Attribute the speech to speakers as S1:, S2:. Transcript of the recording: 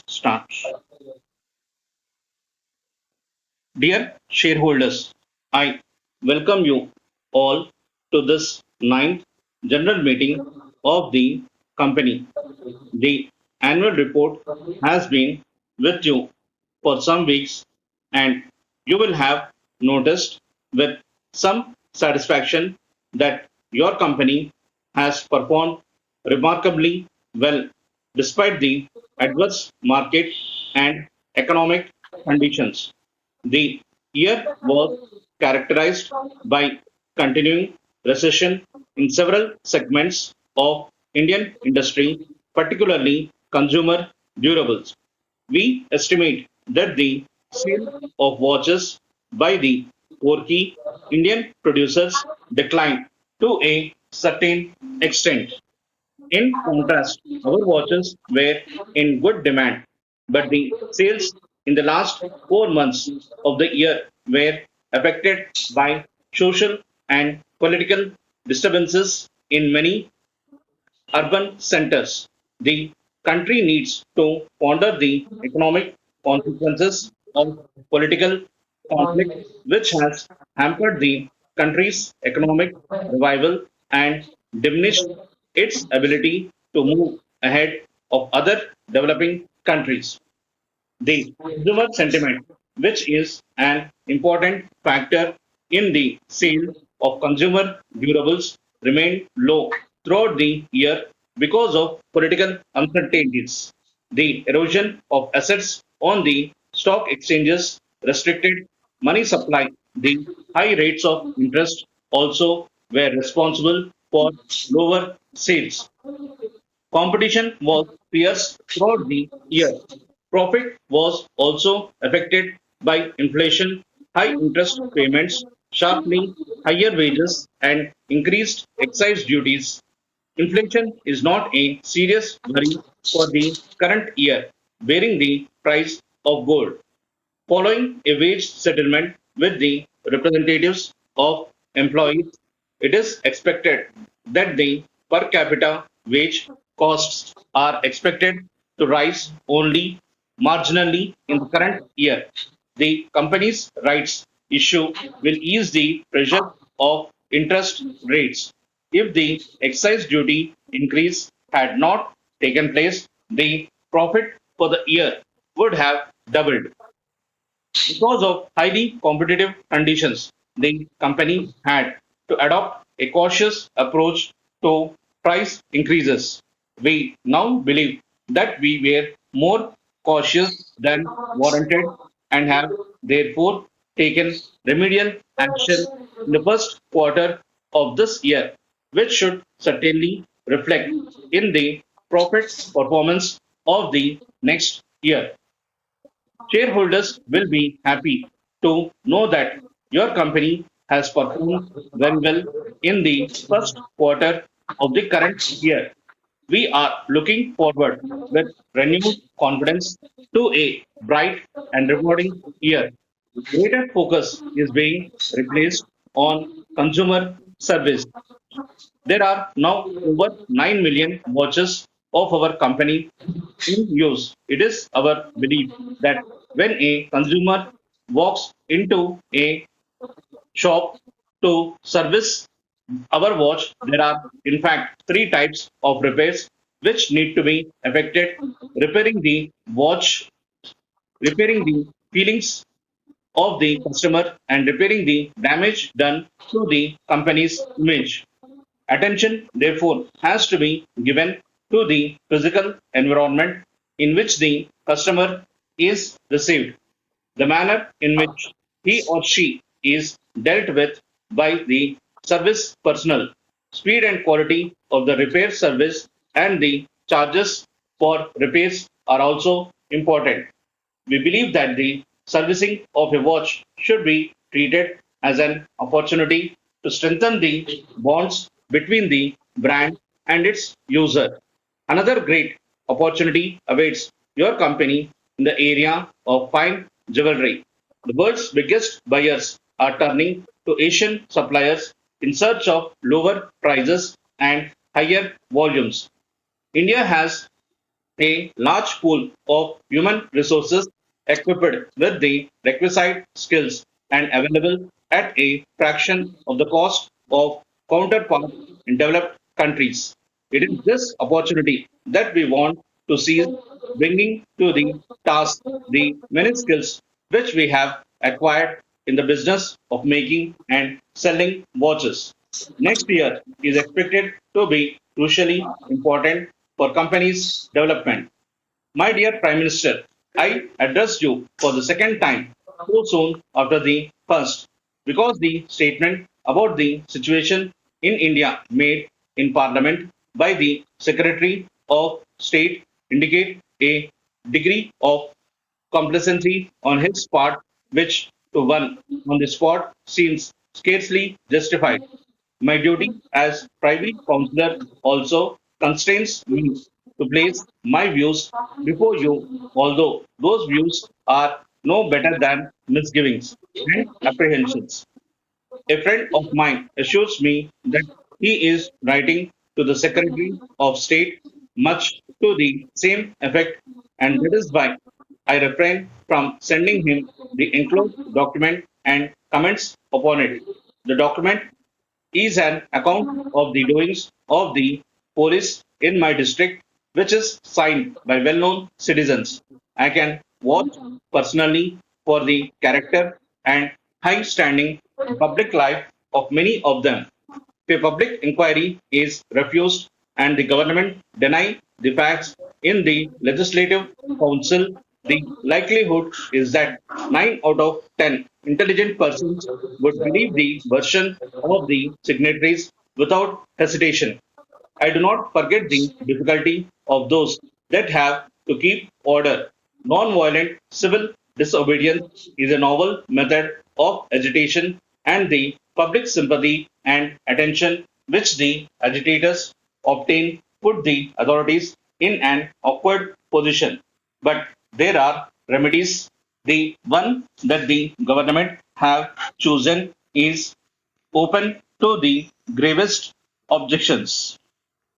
S1: Start. Dear shareholders, I welcome you all to this ninth general meeting of the company. The annual report has been with you for some weeks, and you will have noticed with some satisfaction that your company has performed remarkably well despite the adverse market and economic conditions. The year was characterized by continuing recession in several segments of Indian industry, particularly consumer durables. We estimate that the sale of watches by the four key Indian producers declined to a certain extent. In contrast, our watches were in good demand, but the sales in the last 4 months of the year were affected by social and political disturbances in many urban centers. The country needs to ponder the economic consequences of political conflict, which has hampered the country's economic revival and diminished its ability to move ahead of other developing countries. The consumer sentiment, which is an important factor in the sale of consumer durables, remained low throughout the year because of political uncertainties. The erosion of assets on the stock exchanges restricted money supply. The high rates of interest also were responsible for lower sales. Competition was fierce throughout the year. Profit was also affected by inflation, high interest payments, sharply higher wages, and increased excise duties. Inflation is not a serious worry for the current year, bearing the price of gold. Following a wage settlement with the representatives of employees, it is expected that the per capita wage costs are expected to rise only marginally in the current year. The company's rights issue will ease the pressure of interest rates. If the excise duty increase had not taken place, the profit for the year would have doubled. Because of highly competitive conditions, the company had to adopt a cautious approach to price increases. We now believe that we were more cautious than warranted and have therefore taken remedial action in the first quarter of this year, which should certainly reflect in the profit performance of the next year. Shareholders will be happy to know that your company has performed very well in the first quarter of the current year. We are looking forward with renewed confidence to a bright and rewarding year. Greater focus is being replaced on consumer service. There are now over 9 million watches of our company in use. It is our belief that when a consumer walks into a shop to service our watch, there are in fact three types of repairs which need to be effected: repairing the watch, repairing the feelings of the customer, and repairing the damage done to the company's image. Attention, therefore, has to be given to the physical environment in which the customer is received, the manner in which he or she is dealt with by the service personnel, speed and quality of the repair service, and the charges for repairs are also important. We believe that the servicing of a watch should be treated as an opportunity to strengthen the bonds between the brand and its user. Another great opportunity awaits your company in the area of fine jewelry. The world's biggest buyers are turning to Asian suppliers in search of lower prices and higher volumes. India has a large pool of human resources equipped with the requisite skills and available at a fraction of the cost of counterparts in developed countries. It is this opportunity that we want to seize, bringing to the task the many skills which we have acquired in the business of making and selling watches. Next year is expected to be crucially important for companies' development. My dear Prime Minister, I address you for the second time so soon after the first because the statement about the situation in India made in Parliament by the Secretary of State indicate a degree of complacency on his part, which to one on the spot seems scarcely justified. My duty as privy councillor also constrains me to place my views before you, although those views are no better than misgivings and apprehensions. A friend of mine assures me that he is writing to the Secretary of State much to the same effect, and that is why I refrain from sending him the enclosed document and comments upon it. The document is an account of the doings of the police in my district, which is signed by well known citizens. I can vouch personally for the character and high standing in public life of many of them. If a public inquiry is refused and the government deny the facts in the legislative council, the likelihood is that 9 out of 10 intelligent persons would believe the version of the signatories without hesitation. I do not forget the difficulty of those that have to keep order. Non-violent civil disobedience is a novel method of agitation, and the public sympathy and attention which the agitators obtain put the authorities in an awkward position. But there are remedies. The one that the government have chosen is open to the gravest objections.